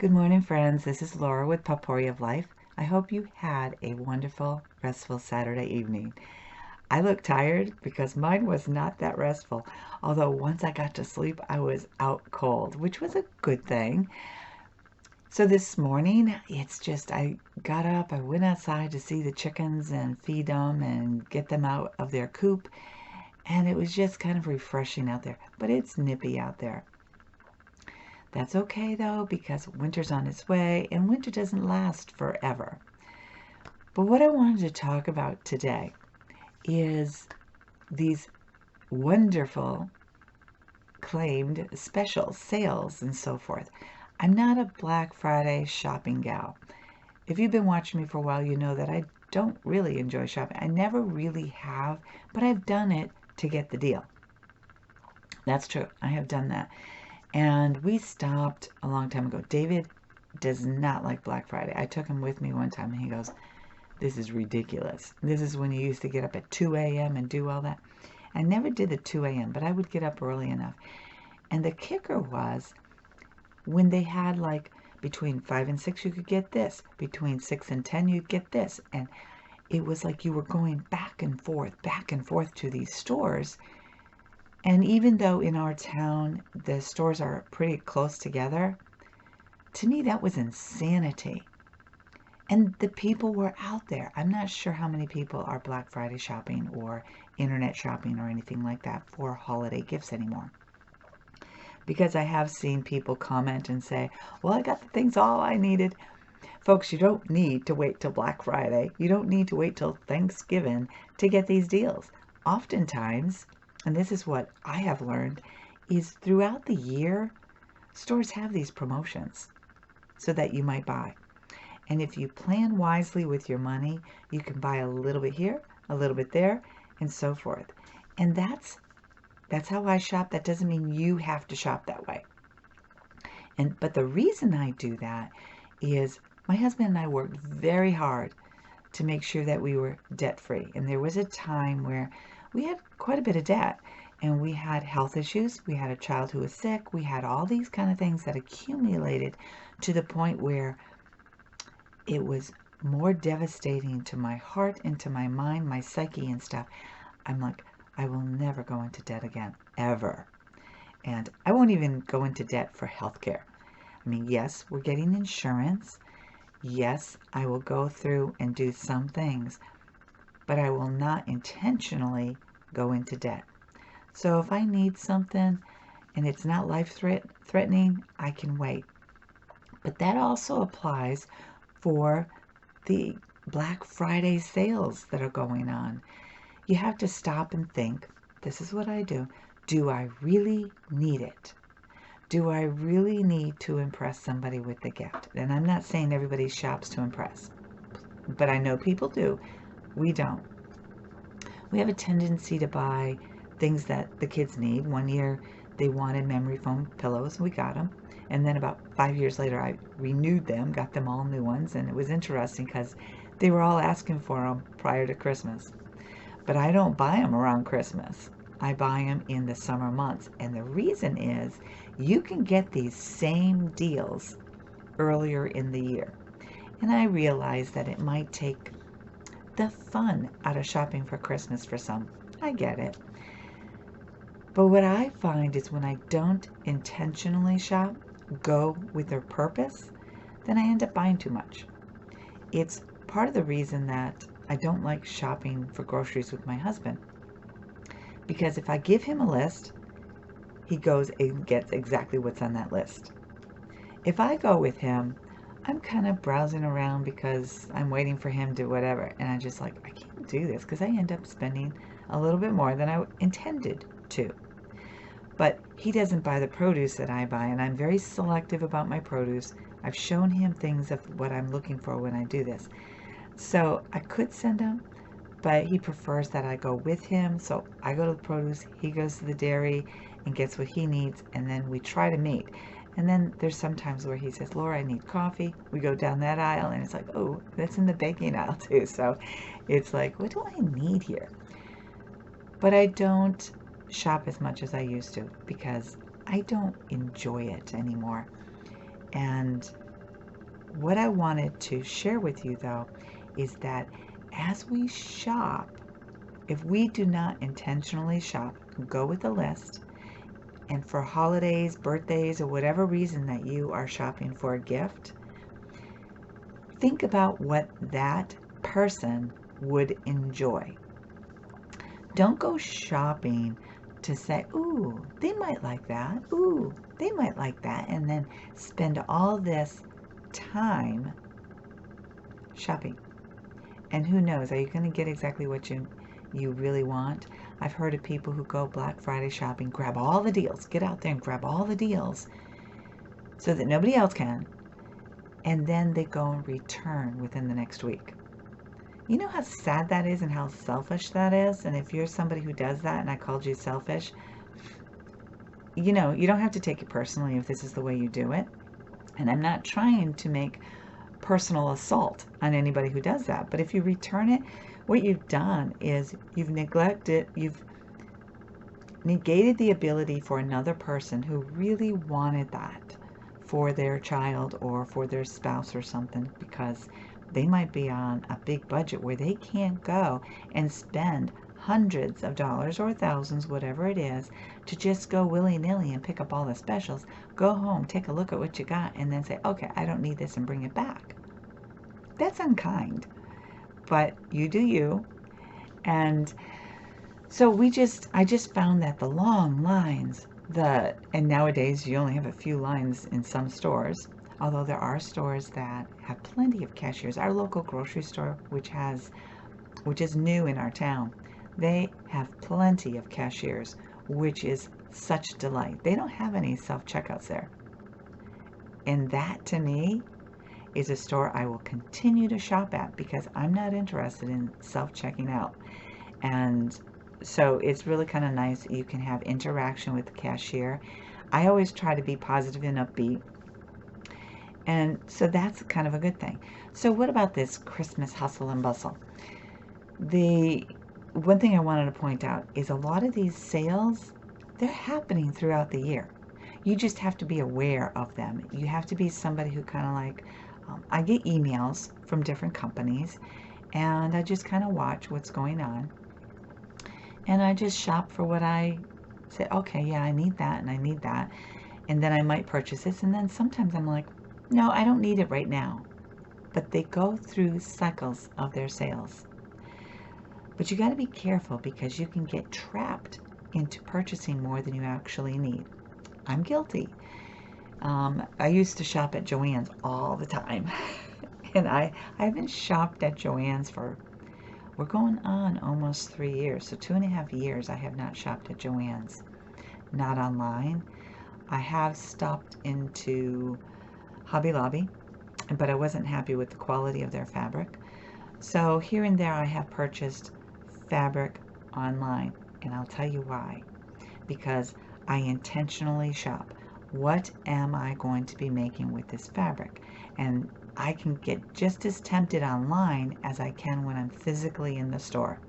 Good morning, friends. This is Laura with Potpourri of Life. I hope you had a wonderful, restful Saturday evening. I look tired because mine was not that restful, although once I got to sleep, I was out cold, which was a good thing. So this morning, I got up, I went outside to see the chickens and feed them and get them out of their coop, and it was just kind of refreshing out there, but it's nippy out there. That's okay though, because winter's on its way and winter doesn't last forever. But what I wanted to talk about today is these wonderful claimed special sales and so forth. I'm not a Black Friday shopping gal. If you've been watching me for a while, you know that I don't really enjoy shopping. I never really have, but I've done it to get the deal. That's true. I have done that. And we stopped a long time ago. David does not like Black Friday. I took him with me one time and he goes, "This is ridiculous. This is when you used to get up at 2 a.m. and do all that." I never did the 2 a.m., but I would get up early enough. And the kicker was when they had like between 5 and 6 you could get this. Between 6 and 10 you'd get this. And it was like you were going back and forth to these stores. And even though in our town the stores are pretty close together, to me that was insanity. And the people were out there. I'm not sure how many people are Black Friday shopping or internet shopping or anything like that for holiday gifts anymore. Because I have seen people comment and say, "Well, I got the things all I needed." Folks, you don't need to wait till Black Friday. You don't need to wait till Thanksgiving to get these deals. Oftentimes, and this is what I have learned, is throughout the year, stores have these promotions so that you might buy. And if you plan wisely with your money, you can buy a little bit here, a little bit there, and so forth. And that's how I shop. That doesn't mean you have to shop that way. But the reason I do that is my husband and I worked very hard to make sure that we were debt-free. And there was a time where we had quite a bit of debt and we had health issues. We had a child who was sick. We had all these kind of things that accumulated to the point where it was more devastating to my heart and to my mind, my psyche and stuff. I'm like, I will never go into debt again, ever. And I won't even go into debt for healthcare. I mean, yes, we're getting insurance. Yes, I will go through and do some things, but I will not intentionally go into debt. So if I need something and it's not life-threatening, I can wait. But that also applies for the Black Friday sales that are going on. You have to stop and think, this is what I do. Do I really need it? Do I really need to impress somebody with the gift? And I'm not saying everybody shops to impress, but I know people do. We don't. We have a tendency to buy things that the kids need. One year they wanted memory foam pillows. We got them. And then about 5 years later, I renewed them, got them all new ones. And it was interesting because they were all asking for them prior to Christmas. But I don't buy them around Christmas. I buy them in the summer months. And the reason is you can get these same deals earlier in the year. And I realize that it might take the fun out of shopping for Christmas for some. I get it. But what I find is when I don't intentionally shop, go with their purpose, then I end up buying too much. It's part of the reason that I don't like shopping for groceries with my husband. Because if I give him a list, he goes and gets exactly what's on that list. If I go with him, I'm kind of browsing around because I'm waiting for him to whatever. And I'm just like, I can't do this because I end up spending a little bit more than I intended to. But he doesn't buy the produce that I buy, and I'm very selective about my produce. I've shown him things of what I'm looking for when I do this. So I could send him, but he prefers that I go with him. So I go to the produce, he goes to the dairy and gets what he needs, and then we try to meet. And then there's some times where he says, "Laura, I need coffee." We go down that aisle, and it's like, oh, that's in the baking aisle too. So it's like, what do I need here? But I don't shop as much as I used to because I don't enjoy it anymore. And what I wanted to share with you though is that as we shop, if we do not intentionally shop, go with a list, and for holidays, birthdays, or whatever reason that you are shopping for a gift, think about what that person would enjoy. Don't go shopping to say, ooh, they might like that. Ooh, they might like that. And then spend all this time shopping. And who knows, are you going to get exactly what you really want? I've heard of people who go Black Friday shopping, grab all the deals, get out there and grab all the deals so that nobody else can. And then they go and return within the next week. You know how sad that is and how selfish that is? And if you're somebody who does that and I called you selfish, you know, you don't have to take it personally if this is the way you do it. And I'm not trying to make personal assault on anybody who does that. But if you return it, what you've done is you've negated the ability for another person who really wanted that for their child or for their spouse or something, because they might be on a big budget where they can't go and spend hundreds of dollars or thousands, whatever it is, to just go willy-nilly and pick up all the specials, go home, take a look at what you got, and then say, okay, I don't need this, and bring it back. That's unkind, but you do you. And so I just found that the long lines, and nowadays you only have a few lines in some stores, although there are stores that have plenty of cashiers. Our local grocery store, which is new in our town, they have plenty of cashiers, which is such delight. They don't have any self-checkouts there. And that, to me, is a store I will continue to shop at because I'm not interested in self-checking out. And so it's really kind of nice that you can have interaction with the cashier. I always try to be positive and upbeat. And so that's kind of a good thing. So what about this Christmas hustle and bustle? The one thing I wanted to point out is a lot of these sales, they're happening throughout the year. You just have to be aware of them. You have to be somebody who kind of like, I get emails from different companies and I just kind of watch what's going on. And I just shop for what I say, okay, yeah, I need that and I need that. And then I might purchase this. And then sometimes I'm like, no, I don't need it right now. But they go through cycles of their sales. But you got to be careful because you can get trapped into purchasing more than you actually need. I'm guilty. I used to shop at Joann's all the time. And I haven't shopped at Joann's we're going on almost 3 years. So 2.5 years I have not shopped at Joann's. Not online. I have stopped into Hobby Lobby, but I wasn't happy with the quality of their fabric. So here and there I have purchased fabric online, and I'll tell you why. Because I intentionally shop. What am I going to be making with this fabric? And I can get just as tempted online as I can when I'm physically in the store.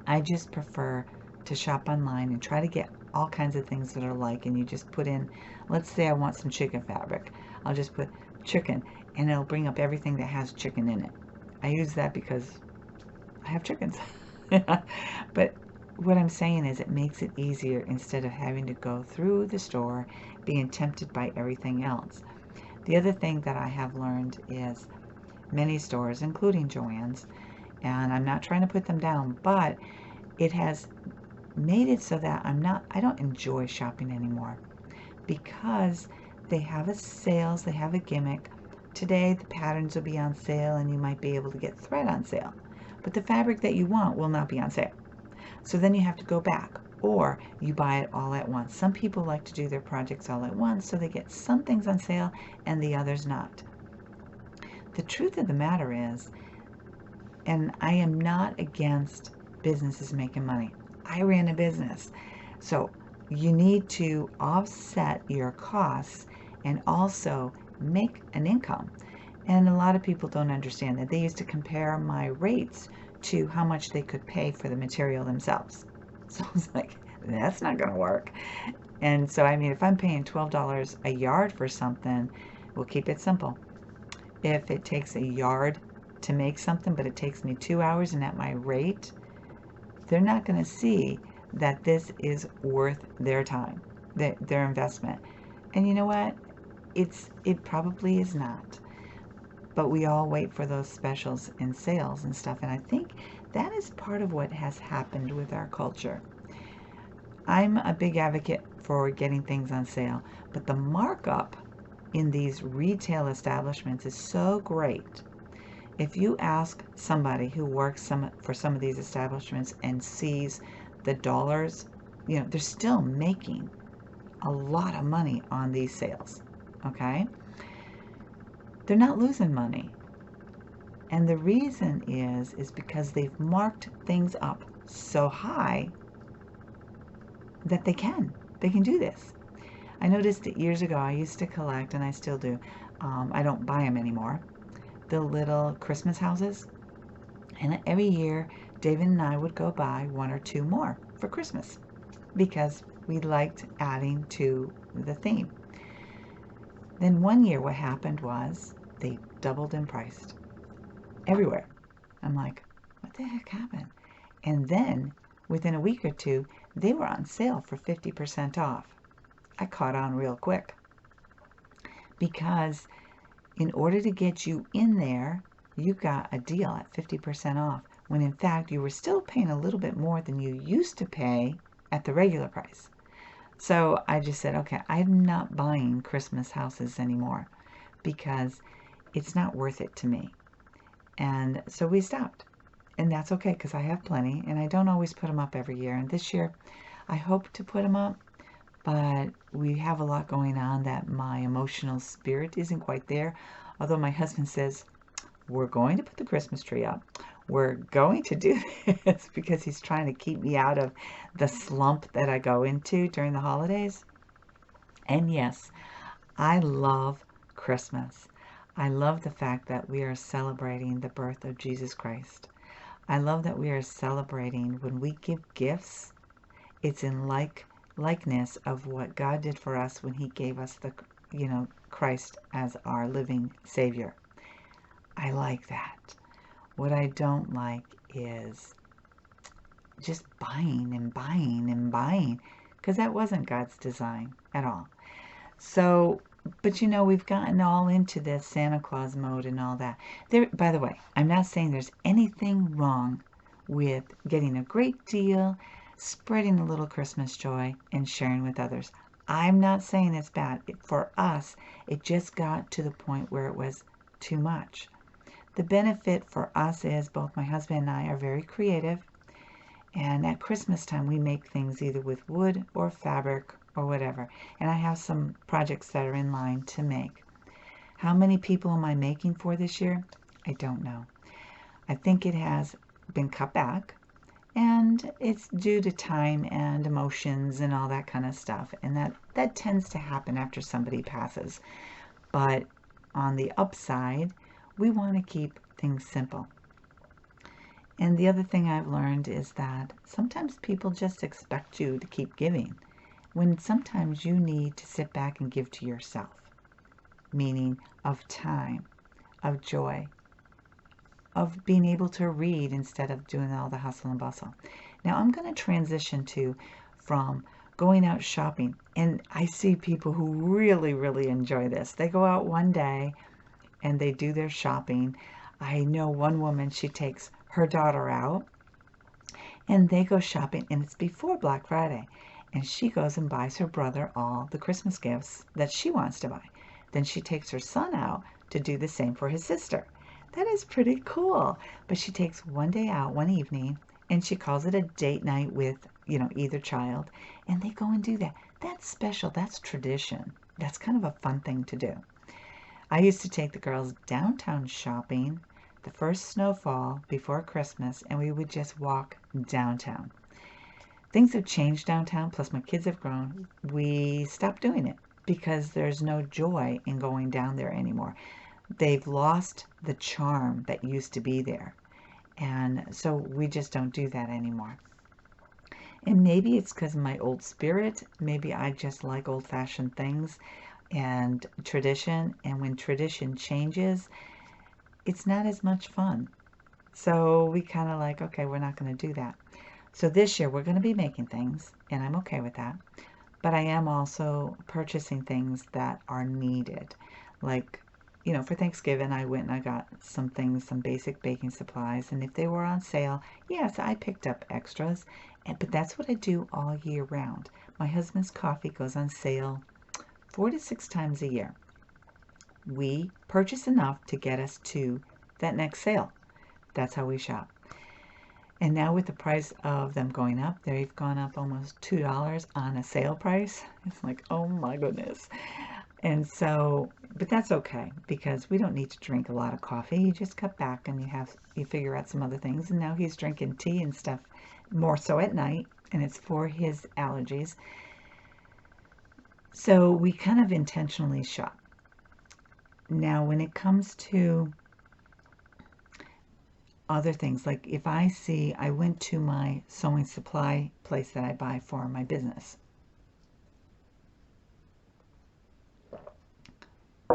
I just prefer to shop online and try to get all kinds of things that are like, and you just put in, let's say I want some chicken fabric. I'll just put chicken and it'll bring up everything that has chicken in it. I use that because I have chickens. But what I'm saying is it makes it easier instead of having to go through the store being tempted by everything else. The other thing that I have learned is many stores, including Joann's, and I'm not trying to put them down, but it has made it so that I don't enjoy shopping anymore because they have a sales, they have a gimmick. Today the patterns will be on sale and you might be able to get thread on sale, but the fabric that you want will not be on sale. So then you have to go back, or you buy it all at once. Some people like to do their projects all at once, so they get some things on sale and the others not. The truth of the matter is, and I am not against businesses making money. I ran a business. So you need to offset your costs and also make an income. And a lot of people don't understand that. They used to compare my rates to how much they could pay for the material themselves. So I was like, that's not going to work. And so, I mean, if I'm paying $12 a yard for something, we'll keep it simple. if it takes a yard to make something, but it takes me 2 hours and at my rate, they're not going to see that this is worth their time, their investment. And you know what? It probably is not. But we all wait for those specials and sales and stuff. And I think that is part of what has happened with our culture. I'm a big advocate for getting things on sale, but the markup in these retail establishments is so great. If you ask somebody who works for some of these establishments and sees the dollars, they're still making a lot of money on these sales, okay? They're not losing money. And the reason is because they've marked things up so high that they can do this. I noticed that years ago I used to collect, and I still do, I don't buy them anymore, the little Christmas houses. And every year David and I would go buy 1 or 2 more for Christmas because we liked adding to the theme. Then one year what happened was they doubled in price everywhere. I'm like, what the heck happened? And then within a week or two, they were on sale for 50% off. I caught on real quick because in order to get you in there, you got a deal at 50% off, when in fact you were still paying a little bit more than you used to pay at the regular price. So I just said, okay, I'm not buying Christmas houses anymore because it's not worth it to me. And so we stopped. And that's okay because I have plenty, and I don't always put them up every year. And this year I hope to put them up, but we have a lot going on that my emotional spirit isn't quite there. Although my husband says, we're going to put the Christmas tree up. We're going to do this because he's trying to keep me out of the slump that I go into during the holidays. And yes, I love Christmas. I love the fact that we are celebrating the birth of Jesus Christ. I love that we are celebrating when we give gifts. It's in likeness of what God did for us when he gave us the, Christ as our living Savior. I like that. What I don't like is just buying and buying and buying, because that wasn't God's design at all. So, but we've gotten all into this Santa Claus mode and all that. By the way, I'm not saying there's anything wrong with getting a great deal, spreading a little Christmas joy, and sharing with others. I'm not saying it's bad. For us, it just got to the point where it was too much. The benefit for us is both my husband and I are very creative, and at Christmas time we make things either with wood or fabric or whatever, and I have some projects that are in line to make. How many people am I making for this year? I don't know. I think it has been cut back, and it's due to time and emotions and all that kind of stuff, and that tends to happen after somebody passes. But on the upside, we want to keep things simple. And the other thing I've learned is that sometimes people just expect you to keep giving, when sometimes you need to sit back and give to yourself, meaning of time, of joy, of being able to read instead of doing all the hustle and bustle. Now I'm going to transition from going out shopping, and I see people who really, really enjoy this. They go out one day and they do their shopping. I know one woman, she takes her daughter out and they go shopping, and it's before Black Friday, and she goes and buys her brother all the Christmas gifts that she wants to buy. Then she takes her son out to do the same for his sister. That is pretty cool. But she takes one day out, one evening, and she calls it a date night with, either child, and they go and do that. That's special. That's tradition. That's kind of a fun thing to do. I used to take the girls downtown shopping the first snowfall before Christmas, and we would just walk downtown. Things have changed downtown, plus my kids have grown. We stopped doing it because there's no joy in going down there anymore. They've lost the charm that used to be there, and so we just don't do that anymore. And maybe it's because of my old spirit. Maybe I just like old-fashioned things and tradition, and when tradition changes, it's not as much fun. So we kind of like, okay, we're not going to do that. So this year we're going to be making things, and I'm okay with that. But I am also purchasing things that are needed. Like, you know, for Thanksgiving, I went and I got some things, some basic baking supplies. And if they were on sale, yes, I picked up extras. But that's what I do all year round. My husband's coffee goes on sale 4 to 6 times a year. We purchase enough to get us to that next sale. That's how we shop. And now with the price of them going up, they've gone up almost $2 on a sale price. It's like, oh my goodness. And so, but that's okay because we don't need to drink a lot of coffee. You just cut back and you figure out some other things. And now he's drinking tea and stuff more so at night, and it's for his allergies. So we kind of intentionally shop. Now, when it comes to other things, like if I went to my sewing supply place that I buy for my business,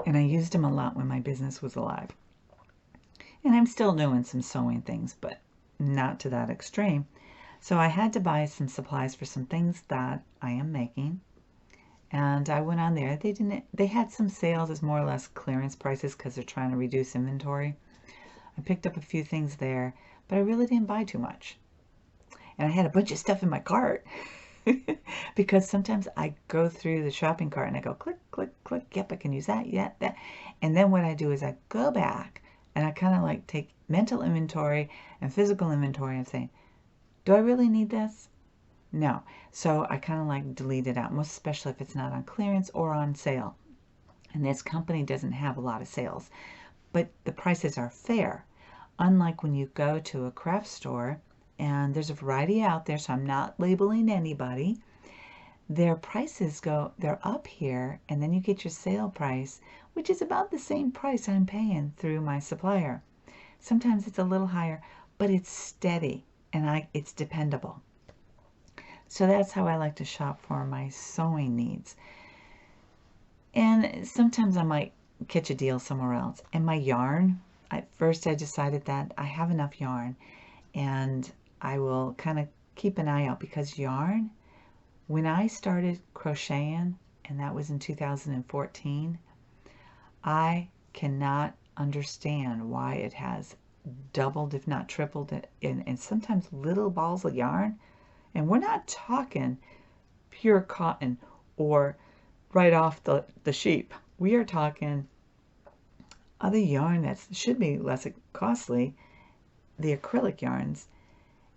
and I used them a lot when my business was alive. And I'm still doing some sewing things, but not to that extreme. So I had to buy some supplies for some things that I am making. And I went on there. They had some sales as more or less clearance prices because they're trying to reduce inventory. I picked up a few things there, but I really didn't buy too much. And I had a bunch of stuff in my cart because sometimes I go through the shopping cart and I go click, click, click. Yep, I can use that. Yeah, that. And then what I do is I go back and I kind of like take mental inventory and physical inventory and say, do I really need this? No. So I kind of like delete it out, most especially if it's not on clearance or on sale. And this company doesn't have a lot of sales, but the prices are fair. Unlike when you go to a craft store, and there's a variety out there, so I'm not labeling anybody. Their prices they're up here, and then you get your sale price, which is about the same price I'm paying through my supplier. Sometimes it's a little higher, but it's steady, and it's dependable. So that's how I like to shop for my sewing needs. And sometimes I might catch a deal somewhere else. And my yarn, at first I decided that I have enough yarn, and I will kind of keep an eye out because yarn, when I started crocheting, and that was in 2014, I cannot understand why it has doubled, if not tripled, and sometimes little balls of yarn. And we're not talking pure cotton or right off the sheep. We are talking other yarn that should be less costly, the acrylic yarns,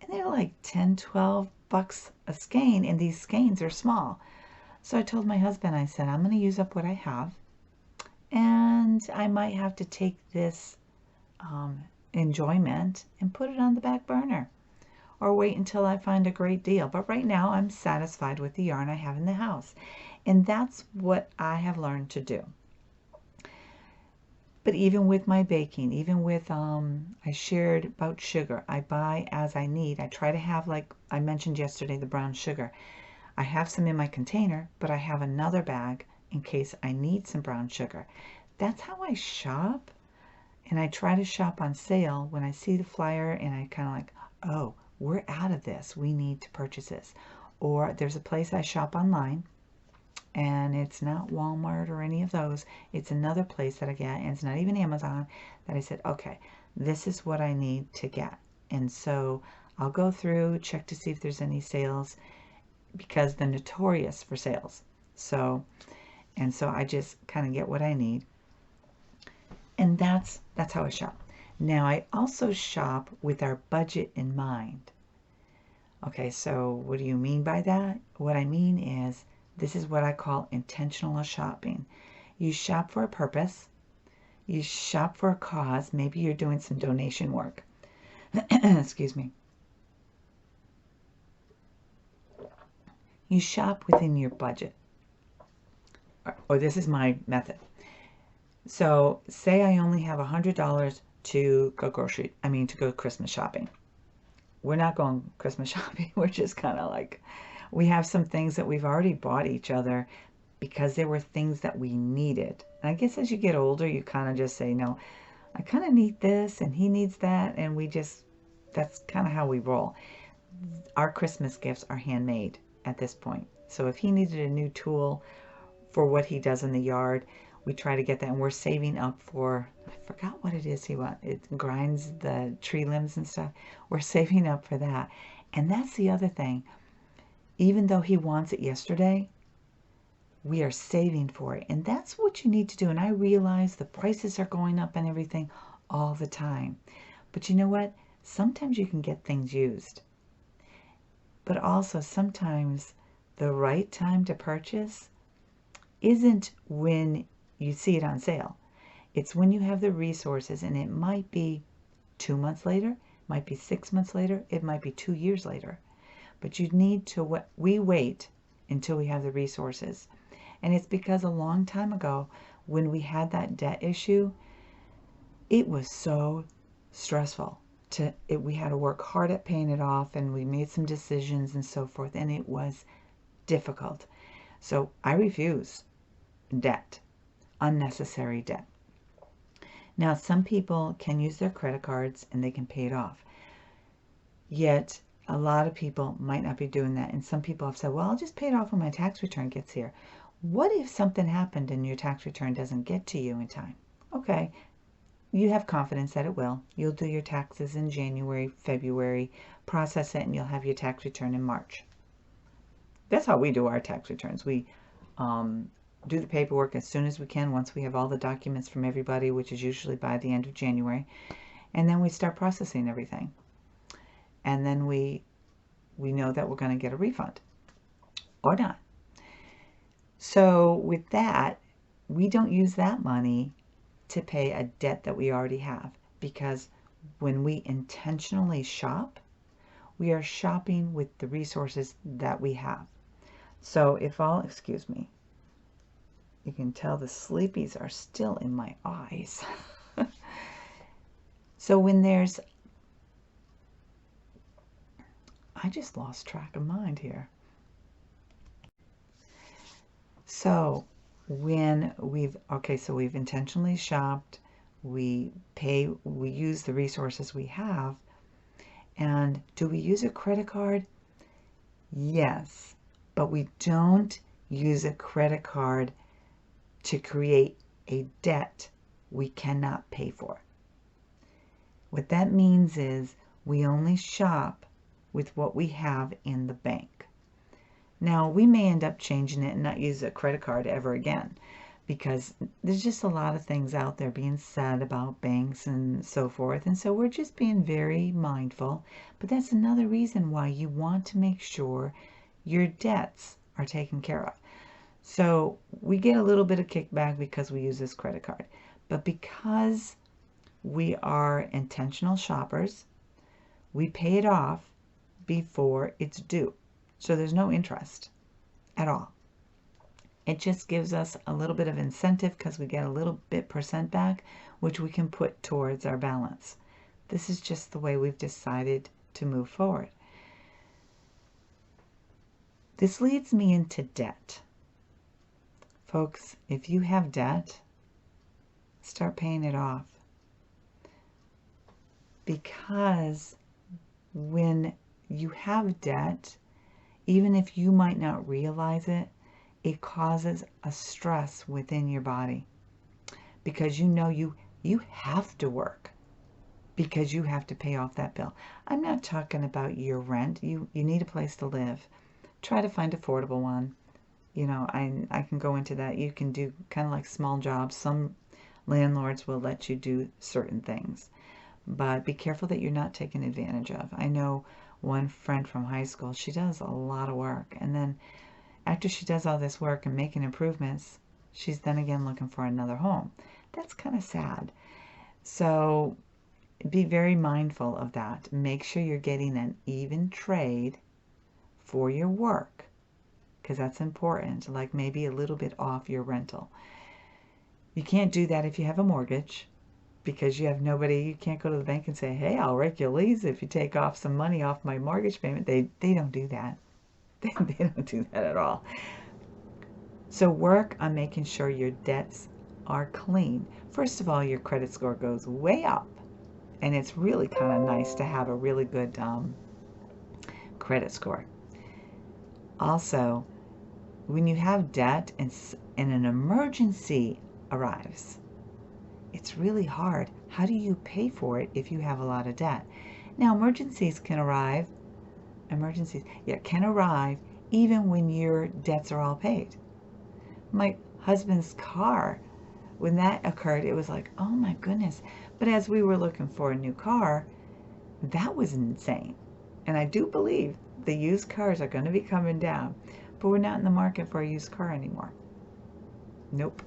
and they're like 10, 12 bucks a skein, and these skeins are small. So I told my husband, I said, I'm going to use up what I have, and I might have to take this enjoyment and put it on the back burner, or wait until I find a great deal. But right now I'm satisfied with the yarn I have in the house. And that's what I have learned to do. But even with my baking, even with, I shared about sugar. I buy as I need. I try to have, like I mentioned yesterday, the brown sugar. I have some in my container, but I have another bag in case I need some brown sugar. That's how I shop. And I try to shop on sale when I see the flyer and I kind of like, oh, we're out of this. We need to purchase this. Or there's a place I shop online, and it's not Walmart or any of those. It's another place that I get, and it's not even Amazon, that I said, okay, this is what I need to get. And so I'll go through, check to see if there's any sales, because they're notorious for sales. So I just kind of get what I need. And that's how I shop. Now, I also shop with our budget in mind. Okay, so what do you mean by that? What I mean is, this is what I call intentional shopping. You shop for a purpose. You shop for a cause. Maybe you're doing some donation work. Excuse me. You shop within your budget. Or this is my method. So say I only have $100 to go to go Christmas shopping. We're not going Christmas shopping. We're just kind of like, we have some things that we've already bought each other because there were things that we needed. And I guess as you get older, you kind of just say, no, I kind of need this and he needs that, and that's kind of how we roll. Our Christmas gifts are handmade at this point. So if he needed a new tool for what he does in the yard, we try to get that, and we're saving up for, I forgot what it is he wants. It grinds the tree limbs and stuff. We're saving up for that. And that's the other thing. Even though he wants it yesterday, we are saving for it. And that's what you need to do. And I realize the prices are going up and everything all the time. But you know what? Sometimes you can get things used. But also sometimes the right time to purchase isn't when you see it on sale. It's when you have the resources, and it might be 2 months later, it might be 6 months later, it might be 2 years later. But you need to, we wait until we have the resources. And it's because a long time ago, when we had that debt issue, it was so stressful. We had to work hard at paying it off, and we made some decisions and so forth, and it was difficult. So I refuse debt, unnecessary debt. Now, some people can use their credit cards and they can pay it off. Yet, a lot of people might not be doing that. And some people have said, well, I'll just pay it off when my tax return gets here. What if something happened and your tax return doesn't get to you in time? Okay, you have confidence that it will. You'll do your taxes in January, February, process it, and you'll have your tax return in March. That's how we do our tax returns. We do the paperwork as soon as we can, once we have all the documents from everybody, which is usually by the end of January. And then we start processing everything. And then we know that we're going to get a refund or not. So with that, we don't use that money to pay a debt that we already have, because when we intentionally shop, we are shopping with the resources that we have. So excuse me, you can tell the sleepies are still in my eyes. So when I just lost track of mind here. So when we've intentionally shopped, we use the resources we have. And do we use a credit card? Yes, but we don't use a credit card to create a debt we cannot pay for. What that means is we only shop with what we have in the bank. Now, we may end up changing it and not use a credit card ever again, because there's just a lot of things out there being said about banks and so forth. And so we're just being very mindful. But that's another reason why you want to make sure your debts are taken care of. So we get a little bit of kickback because we use this credit card. But because we are intentional shoppers, we pay it off before it's due. So there's no interest at all. It just gives us a little bit of incentive because we get a little bit % back, which we can put towards our balance. This is just the way we've decided to move forward. This leads me into debt. Folks, if you have debt, start paying it off. Because when you have debt, even if you might not realize it, it causes a stress within your body, because you know you have to work, because you have to pay off that bill. I'm not talking about your rent. You need a place to live. Try to find an affordable one. You know, I can go into that. You can do kind of like small jobs. Some landlords will let you do certain things, but be careful that you're not taken advantage of. I know one friend from high school, she does a lot of work, and then after she does all this work and making improvements, she's then again looking for another home. That's kind of sad. So be very mindful of that. Make sure you're getting an even trade for your work, because that's important, like maybe a little bit off your rental. You can't do that if you have a mortgage, because you have nobody. You can't go to the bank and say, hey, I'll rake your lease if you take off some money off my mortgage payment. They don't do that. They don't do that at all. So work on making sure your debts are clean, first of all, your credit score goes way up. And it's really kind of nice to have a really good credit score. Also, when you have debt and an emergency arrives, it's really hard. How do you pay for it if you have a lot of debt? Now, emergencies can arrive even when your debts are all paid. My husband's car, when that occurred, it was like, oh my goodness. But as we were looking for a new car, that was insane. And I do believe the used cars are going to be coming down, but we're not in the market for a used car anymore. Nope.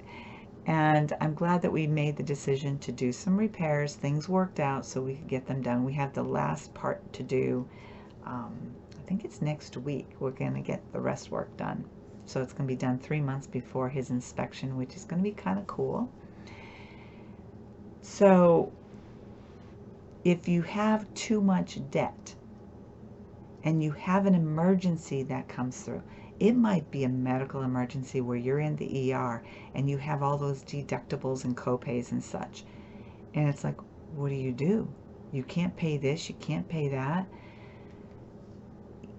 And I'm glad that we made the decision to do some repairs. Things worked out so we could get them done. We have the last part to do. I think it's next week. We're going to get the rest work done. So it's going to be done 3 months before his inspection, which is going to be kind of cool. So if you have too much debt and you have an emergency that comes through, it might be a medical emergency where you're in the ER and you have all those deductibles and copays and such. And it's like, what do? You can't pay this, you can't pay that.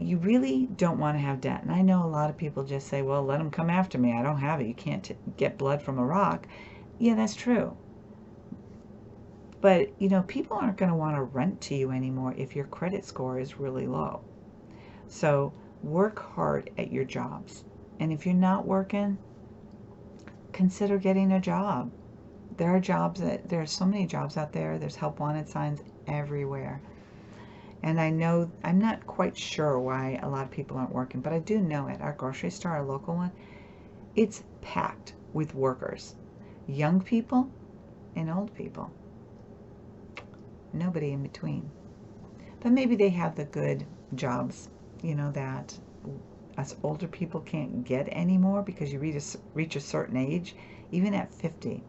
You really don't want to have debt. And I know a lot of people just say, well, let them come after me. I don't have it. You can't get blood from a rock. Yeah, that's true. But, you know, people aren't going to want to rent to you anymore if your credit score is really low. So work hard at your jobs. And if you're not working, consider getting a job. There are so many jobs out there. There's help wanted signs everywhere. And I know, I'm not quite sure why a lot of people aren't working, but I do know at our grocery store, our local one, it's packed with workers. Young people and old people. Nobody in between. But maybe they have the good jobs, you know, that us older people can't get anymore because you reach a certain age. Even at 50,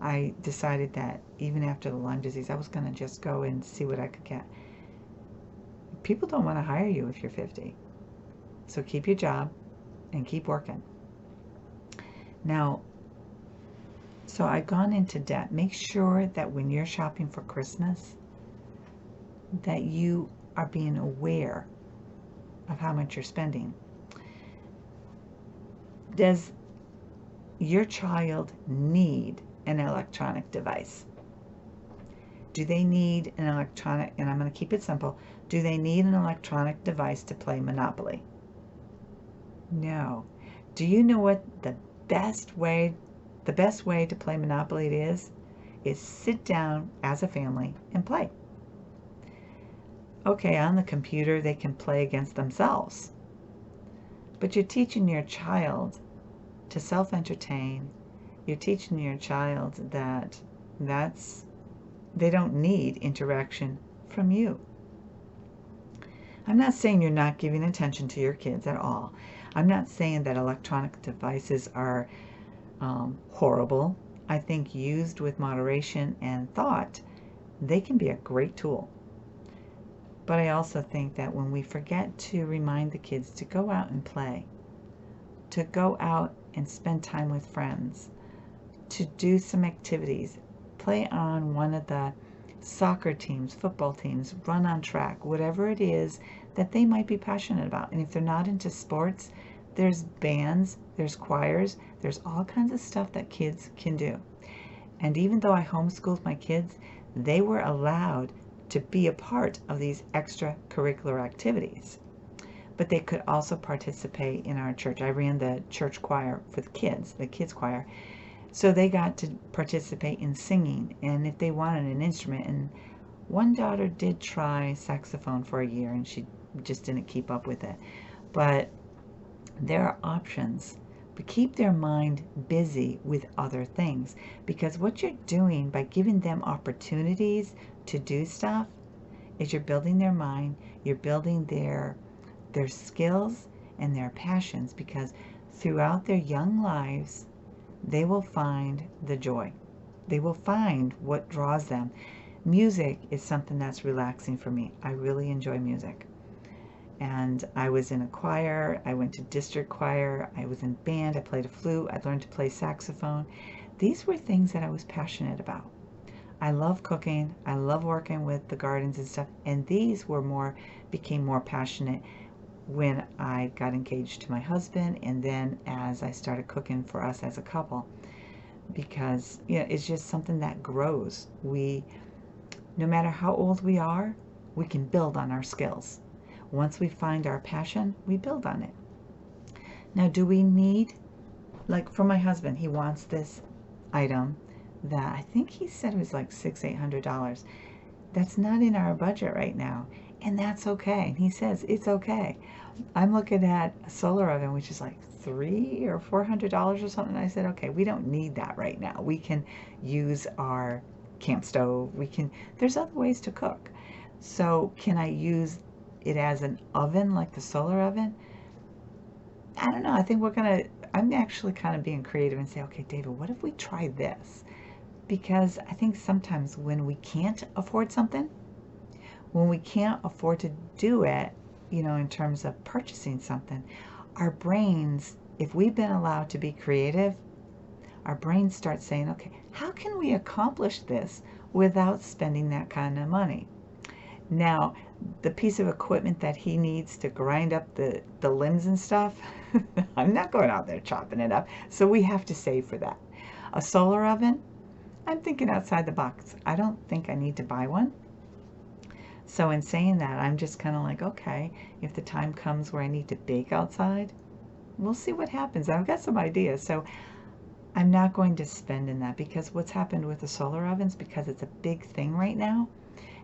I decided that even after the Lyme disease, I was going to just go and see what I could get. People don't want to hire you if you're 50. So keep your job and keep working. Now, so I've gone into debt. Make sure that when you're shopping for Christmas, that you are being aware of how much you're spending. Does your child need an electronic device? Do they need an electronic, and I'm going to keep it simple, do they need an electronic device to play Monopoly? No. Do you know what the best way to play Monopoly is sit down as a family and play. Okay, on the computer they can play against themselves, but you're teaching your child to self-entertain. You're teaching your child that they don't need interaction from you. I'm not saying you're not giving attention to your kids at all. I'm not saying that electronic devices are horrible. I think used with moderation and thought, they can be a great tool. But I also think that when we forget to remind the kids to go out and play, to go out and spend time with friends, to do some activities, play on one of the soccer teams, football teams, run on track, whatever it is that they might be passionate about. And if they're not into sports, there's bands, there's choirs, there's all kinds of stuff that kids can do. And even though I homeschooled my kids, they were allowed to be a part of these extracurricular activities. But they could also participate in our church. I ran the church choir for the kids choir. So they got to participate in singing, and if they wanted an instrument. And one daughter did try saxophone for a year, and she just didn't keep up with it. But there are options. But keep their mind busy with other things, because what you're doing by giving them opportunities to do stuff is you're building their mind, you're building their skills and their passions, because throughout their young lives, they will find the joy. They will find what draws them. Music is something that's relaxing for me. I really enjoy music. And I was in a choir, I went to district choir, I was in band, I played a flute, I learned to play saxophone. these were things that I was passionate about. I love cooking. I love working with the gardens and stuff. And these became more passionate when I got engaged to my husband, and then as I started cooking for us as a couple, because it's just something that grows. No matter how old we are, we can build on our skills. Once we find our passion, we build on it. Now, do we need, like for my husband, he wants this item that I think he said it was like $600-800. That's not in our budget right now, and that's okay. And he says it's okay. I'm looking at a solar oven, which is like $300 or $400 or something. I said, okay, we don't need that right now. We can use our camp stove. There's other ways to cook. So can I use it as an oven like the solar oven? I don't know. I think I'm actually kind of being creative and say, okay, David, what if we try this? Because I think sometimes when we can't afford something, when we can't afford to do it, in terms of purchasing something, our brains, if we've been allowed to be creative, our brains start saying, okay, how can we accomplish this without spending that kind of money? Now, the piece of equipment that he needs to grind up the limbs and stuff, I'm not going out there chopping it up, so we have to save for that. A solar oven, I'm thinking outside the box. I don't think I need to buy one. So in saying that, I'm just kind of like, okay, if the time comes where I need to bake outside, we'll see what happens. I've got some ideas. So I'm not going to spend in that, because what's happened with the solar ovens, because it's a big thing right now,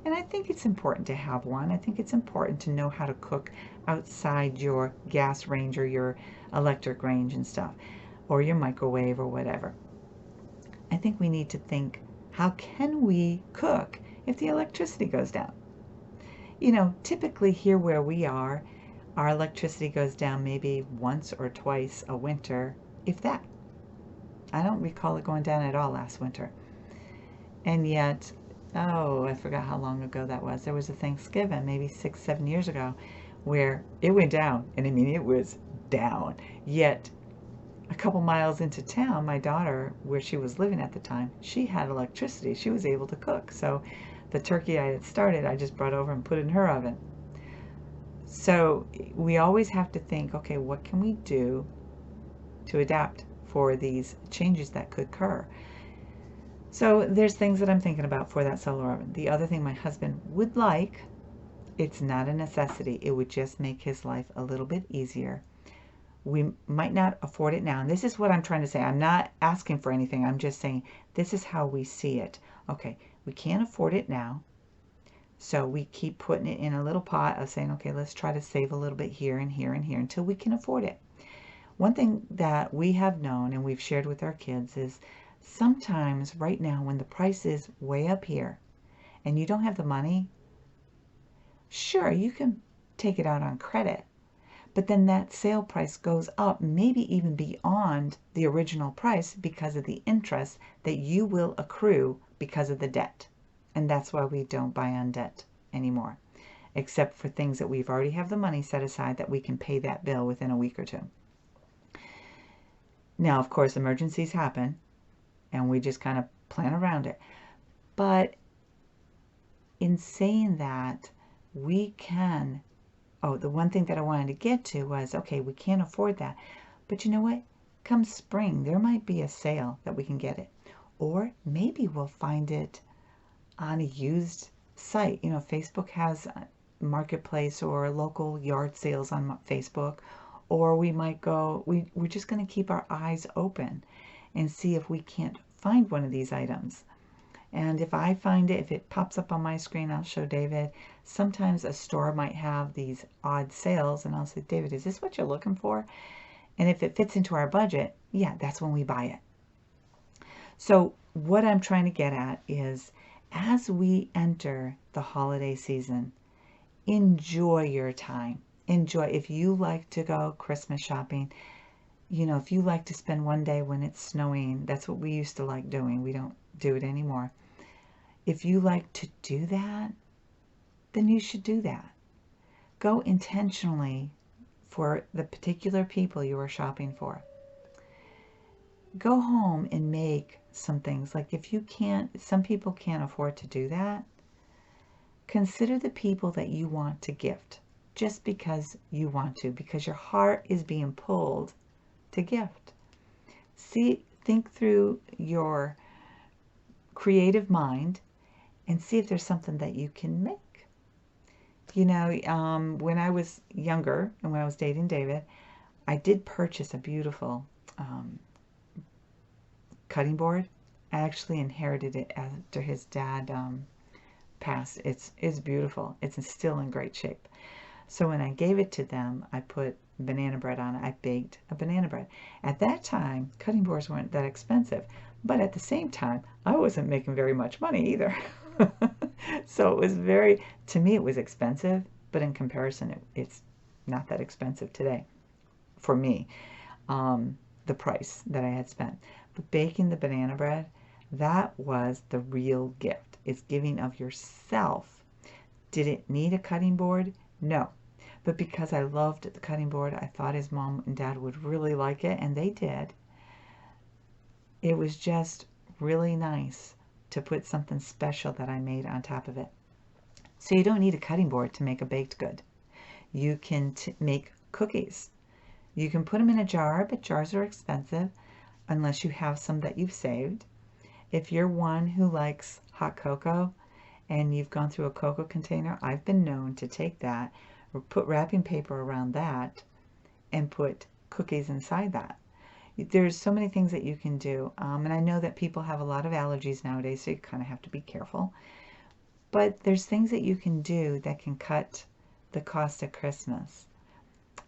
and I think it's important to have one. I think it's important to know how to cook outside your gas range or your electric range and stuff, or your microwave or whatever. I think we need to think, how can we cook if the electricity goes down? Typically here where we are, our electricity goes down maybe once or twice a winter, if that. I don't recall it going down at all last winter. And yet, I forgot how long ago that was. There was a Thanksgiving, maybe 6-7 years ago, where it went down. And I mean, it was down. Yet, a couple miles into town, my daughter, where she was living at the time, she had electricity. She was able to cook. So the turkey I had started, I just brought over and put it in her oven. So we always have to think, okay, what can we do to adapt for these changes that could occur? So there's things that I'm thinking about for that solar oven. The other thing my husband would like, it's not a necessity. It would just make his life a little bit easier. We might not afford it now. And this is what I'm trying to say. I'm not asking for anything. I'm just saying this is how we see it. Okay, we can't afford it now. So we keep putting it in a little pot of saying, okay, let's try to save a little bit here and here and here until we can afford it. One thing that we have known and we've shared with our kids is sometimes right now when the price is way up here and you don't have the money, sure, you can take it out on credit. But then that sale price goes up, maybe even beyond the original price because of the interest that you will accrue because of the debt. And that's why we don't buy on debt anymore, except for things that we've already have the money set aside that we can pay that bill within a week or two. Now, of course, emergencies happen, and we just kind of plan around it. But in saying that, we can... Oh, the one thing that I wanted to get to was, okay, we can't afford that. But you know what? Come spring, there might be a sale that we can get it. Or maybe we'll find it on a used site. Facebook has marketplace or local yard sales on Facebook. Or we might go, we're just going to keep our eyes open and see if we can't find one of these items. And if I find it, if it pops up on my screen, I'll show David. Sometimes a store might have these odd sales, and I'll say, David, is this what you're looking for? And if it fits into our budget, yeah, that's when we buy it. So what I'm trying to get at is, as we enter the holiday season, enjoy your time. Enjoy. If you like to go Christmas shopping, if you like to spend one day when it's snowing, that's what we used to like doing. We don't do it anymore. If you like to do that, then you should do that. Go intentionally for the particular people you are shopping for. go home and make some things. Like if you can't, some people can't afford to do that, consider the people that you want to gift just because you want to, because your heart is being pulled to gift. Think through your creative mind and see if there's something that you can make. You know, when I was younger and when I was dating David, I did purchase a beautiful cutting board. I actually inherited it after his dad passed. It's beautiful. It's still in great shape. So when I gave it to them, I put banana bread on it. I baked a banana bread. At that time, cutting boards weren't that expensive. But at the same time, I wasn't making very much money either. So it was to me, it was expensive. But in comparison, it's not that expensive today for me. The price that I had spent. But baking the banana bread, that was the real gift. It's giving of yourself. Did it need a cutting board? No. But because I loved the cutting board, I thought his mom and dad would really like it, and they did. It was just really nice to put something special that I made on top of it. So you don't need a cutting board to make a baked good. You can make cookies. You can put them in a jar, but jars are expensive unless you have some that you've saved. If you're one who likes hot cocoa and you've gone through a cocoa container, I've been known to take that or put wrapping paper around that and put cookies inside that. There's so many things that you can do. And I know that people have a lot of allergies nowadays, so you kind of have to be careful. But there's things that you can do that can cut the cost of Christmas.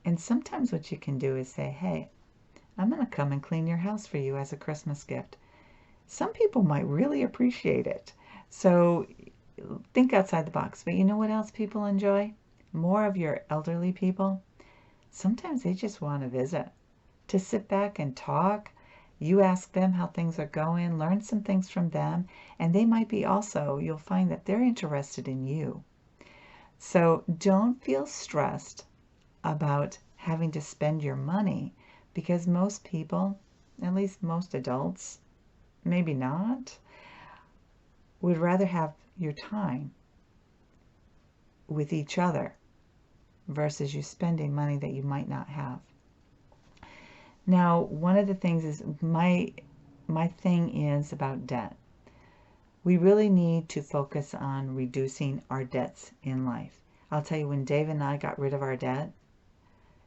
And sometimes what you can do is say, hey, I'm going to come and clean your house for you as a Christmas gift. Some people might really appreciate it. So think outside the box. But you know what else people enjoy? More of your elderly people. Sometimes they just want to visit, to sit back and talk. You ask them how things are going, learn some things from them, and they might be also, you'll find that they're interested in you. So don't feel stressed about having to spend your money, because most people, at least most adults, maybe not, would rather have your time with each other versus you spending money that you might not have. Now, one of the things is my thing is about debt. We really need to focus on reducing our debts in life. I'll tell you, when Dave and I got rid of our debt,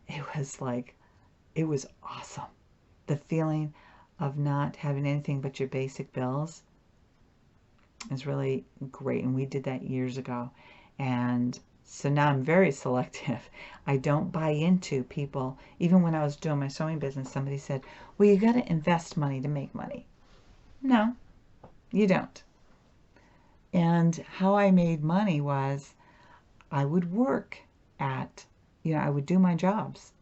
it was awesome. The feeling of not having anything but your basic bills is really great. And we did that years ago. And so now I'm very selective. I don't buy into people. Even when I was doing my sewing business, somebody said, well, you got to invest money to make money. No, you don't. And how I made money was I would work at, I would do my jobs.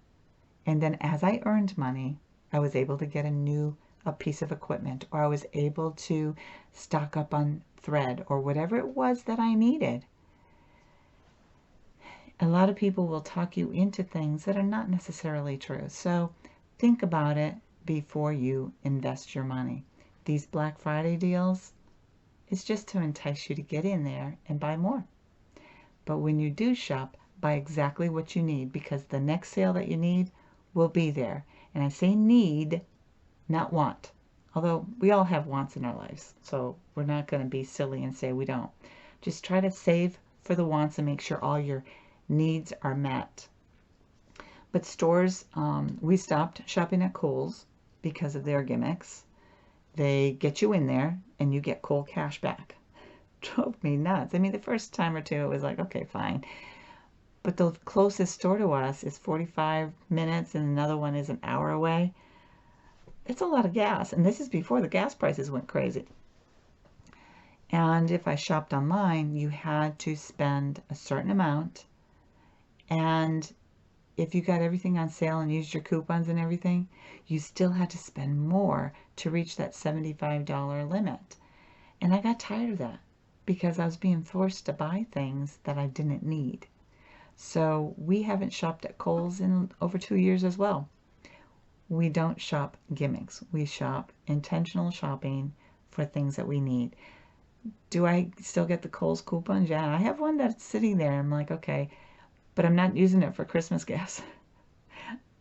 And then as I earned money, I was able to get a piece of equipment, or I was able to stock up on thread or whatever it was that I needed. A lot of people will talk you into things that are not necessarily true. So think about it before you invest your money. These Black Friday deals, it's just to entice you to get in there and buy more. But when you do shop, buy exactly what you need, because the next sale that you need will be there. And I say need, not want. Although we all have wants in our lives, so we're not going to be silly and say we don't. Just try to save for the wants and make sure all your needs are met. But stores, we stopped shopping at Kohl's because of their gimmicks. They get you in there and you get Kohl cash back. Drove me nuts. I mean, the first time or two it was like, okay, fine. But the closest store to us is 45 minutes and another one is an hour away. It's a lot of gas. And this is before the gas prices went crazy. And if I shopped online, you had to spend a certain amount. And if you got everything on sale and used your coupons and everything, you still had to spend more to reach that $75 limit. And I got tired of that because I was being forced to buy things that I didn't need. So we haven't shopped at Kohl's in over 2 years as well. we don't shop gimmicks. We shop intentional shopping for things that we need. Do I still get the Kohl's coupons? Yeah, I have one that's sitting there. I'm like, okay, but I'm not using it for Christmas gifts.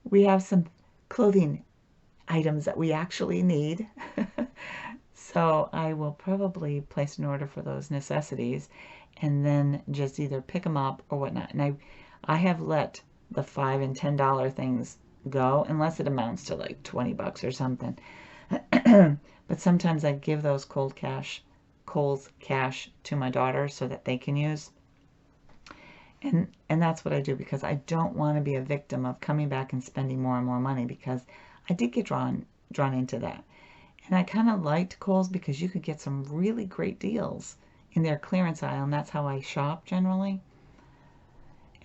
We have some clothing items that we actually need. So I will probably place an order for those necessities and then just either pick them up or whatnot. And I have let the $5 and $10 things go unless it amounts to like 20 bucks or something. But sometimes I give those Kohl's cash to my daughter so that they can use. And that's what I do, because I don't want to be a victim of coming back and spending more and more money, because I did get drawn into that. And I kind of liked Kohl's because you could get some really great deals in their clearance aisle, and that's how I shop generally.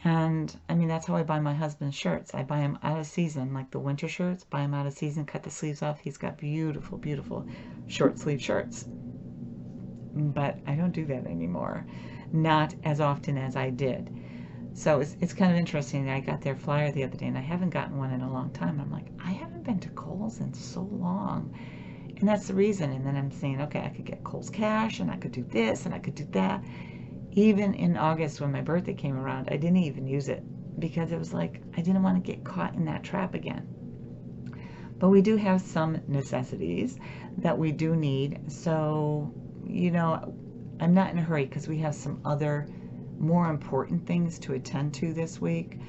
And I mean, that's how I buy my husband's shirts. I buy them out of season, like the winter shirts, buy them out of season, cut the sleeves off. He's got beautiful, beautiful short sleeve shirts. But I don't do that anymore. Not as often as I did. So it's kind of interesting. I got their flyer the other day, and I haven't gotten one in a long time. I'm like, I haven't been to Kohl's in so long. And that's the reason. And then I'm saying, okay, I could get Kohl's cash, and I could do this, and I could do that. Even in August, when my birthday came around, I didn't even use it, because it was like I didn't want to get caught in that trap again. But we do have some necessities that we do need. So, you know, I'm not in a hurry, because we have some other more important things to attend to this week.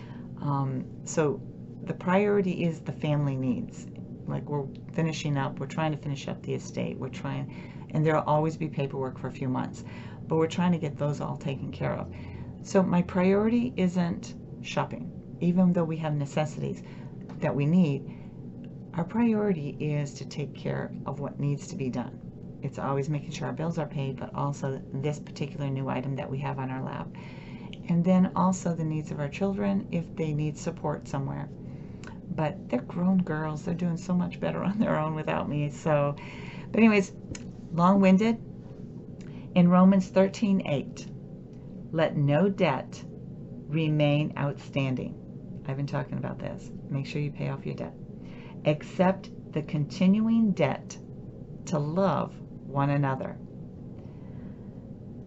So the priority is the family needs. Like, we're finishing up, we're trying to finish up the estate, we're trying, and there'll always be paperwork for a few months, but we're trying to get those all taken care of. So my priority isn't shopping, even though we have necessities that we need. Our priority is to take care of what needs to be done. It's always making sure our bills are paid, but also this particular new item that we have on our lap. And then also the needs of our children if they need support somewhere. But they're grown girls. They're doing so much better on their own without me. So, but anyways, long-winded. In Romans 13:8, let no debt remain outstanding. I've been talking about this. Make sure you pay off your debt. Except the continuing debt to love one another.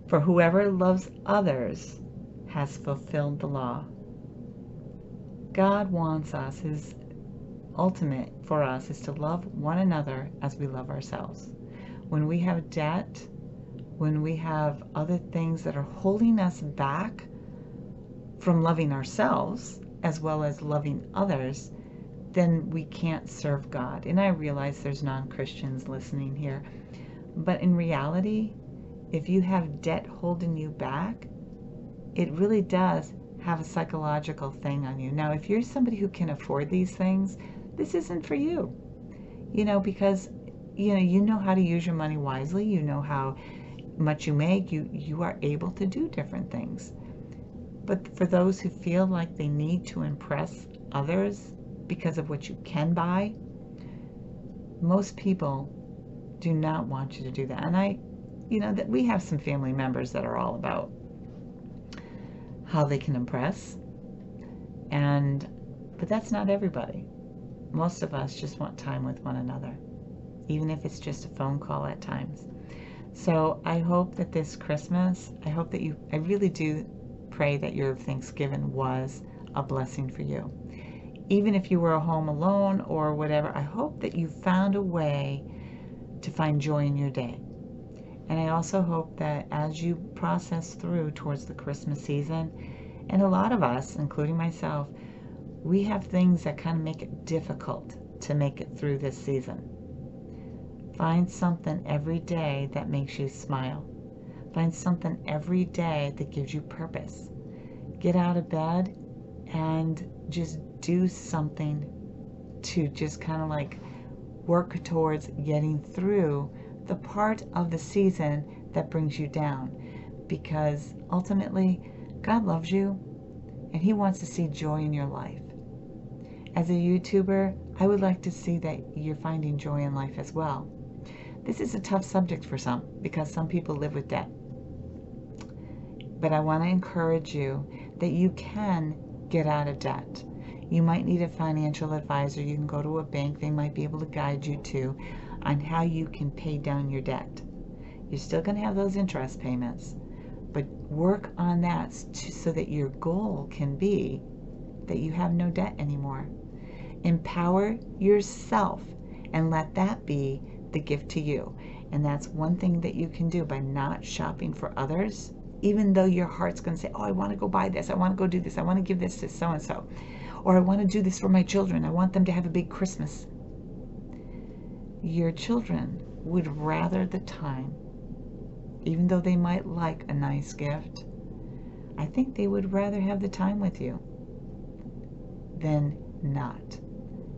For whoever loves others has fulfilled the law. God wants us, His ultimate for us is to love one another as we love ourselves. When we have debt, when we have other things that are holding us back from loving ourselves as well as loving others, then we can't serve God. And I realize there's non-Christians listening here, but in reality, if you have debt holding you back, it really does have a psychological thing on you. Now, if you're somebody who can afford these things, this isn't for you. You know, because you know how to use your money wisely. You know how much you make. You are able to do different things. But for those who feel like they need to impress others because of what you can buy, most people do not want you to do that. And that we have some family members that are all about how they can impress, but that's not everybody. Most of us just want time with one another, even if it's just a phone call at times. So I hope that this Christmas, I really do pray that your Thanksgiving was a blessing for you. Even if you were home alone or whatever, I hope that you found a way to find joy in your day. And I also hope that as you process through towards the Christmas season, and a lot of us, including myself, we have things that kind of make it difficult to make it through this season. Find something every day that makes you smile. Find something every day that gives you purpose. Get out of bed and just do something to just kind of like work towards getting through the part of the season that brings you down, because ultimately God loves you and He wants to see joy in your life. As a YouTuber, I would like to see that you're finding joy in life as well. This is a tough subject for some, because some people live with debt. But I want to encourage you that you can get out of debt. You might need a financial advisor. You can go to a bank. They might be able to guide you to on how you can pay down your debt. You're still going to have those interest payments, but work on that so that your goal can be that you have no debt anymore. Empower yourself and let that be the gift to you. And that's one thing that you can do by not shopping for others, even though your heart's going to say, oh, I want to go buy this, I want to go do this, I want to give this to so-and-so, or I want to do this for my children, I want them to have a big Christmas. Your children would rather the time, even though they might like a nice gift, I think they would rather have the time with you than not.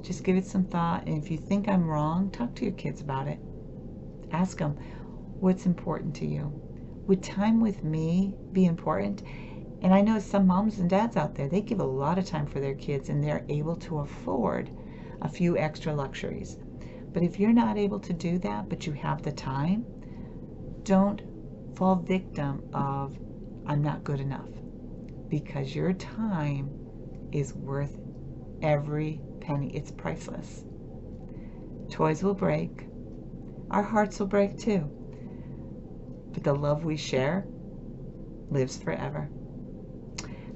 Just give it some thought, and if you think I'm wrong, talk to your kids about it. Ask them, what's important to you? Would time with me be important? And I know some moms and dads out there, they give a lot of time for their kids, and they're able to afford a few extra luxuries. But if you're not able to do that, but you have the time, don't fall victim of, I'm not good enough. Because your time is worth every penny. It's priceless. Toys will break. Our hearts will break too. But the love we share lives forever.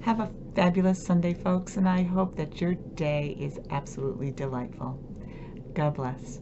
Have a fabulous Sunday, folks, and I hope that your day is absolutely delightful. God bless.